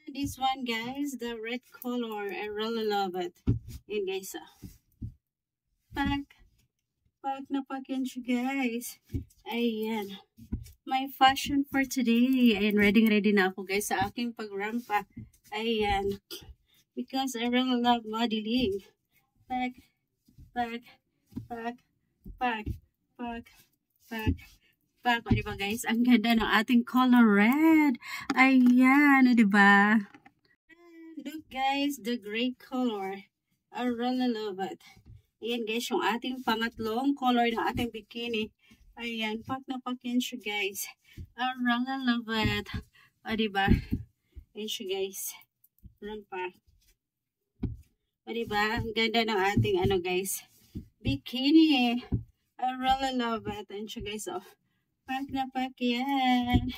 This one, guys, the red color, I really love it. Yan, guys. Pack na pack yan siya, guys. Ayan. My fashion for today. Ayan, ready na ako, guys, sa aking pagrampa. Ayan. Because I really love modeling. Pack. O, diba, guys? Ang ganda ng ating color red. Ayan, o, diba? Look, guys, the gray color. I really love it. Ayan, guys, yung ating pangatlong color ng ating bikini. Ayan, pack na pack yan siya, guys. I really love it. O, diba? Ayan siya, guys. Rampa. O, diba? Ang ganda ng ating, guys, bikini. I really love it. Ayan siya, guys. Oh, pack na pack yan.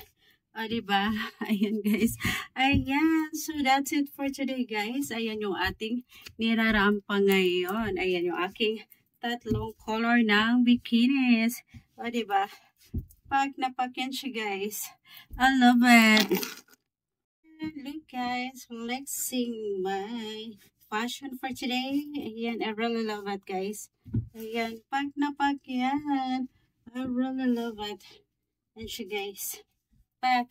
O, diba? Ayan, guys. Ayan. So, that's it for today, guys. Ayan yung ating nirarampa ngayon. Ayan yung aking tatlong color ng bikinis. O, diba? Pack na pack yan siya, guys. I love it. Look, guys. Let's sing my fashion for today. Ayan, I really love it, guys. Ayan, pack na pack yan. I really love it. And siya, guys. Pack.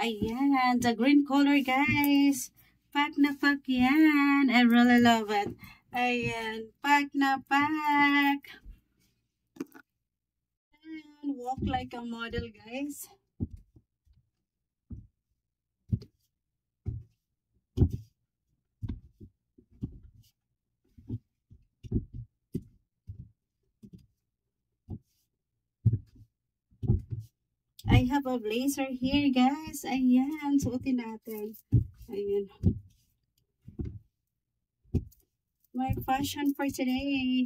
Ayan, the green color, guys. Pack na pack yan. I really love it. Ayan, pack na pack. And walk like a model, guys. I have a blazer here, guys. Ayan, suotin natin. Ayan. My fashion for today.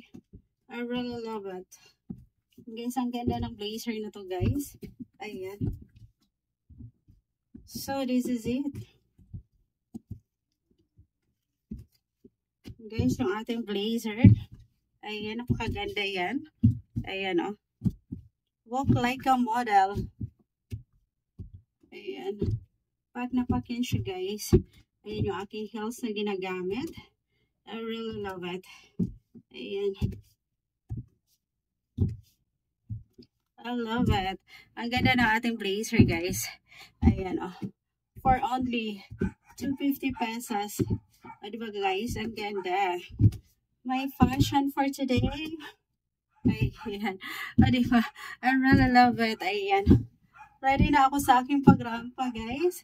I really love it. Guys, ang ganda ng blazer na to, guys. Ayan. So, this is it. Guys, yung ating blazer. Ayan, napakaganda yan. Ayan, oh. Walk like a model. Ayan. Pack na pack yan siya, guys. Ayan yung aking heels na ginagamit. I really love it. Ayan. I love it. Ang ganda ng ating blazer, guys. Ayan, oh. For only 250 pesos. O, diba, guys? Ang ganda. My fashion for today. Ayan. O, diba? I really love it. Ayan. Ready na ako sa aking pagrampa, guys.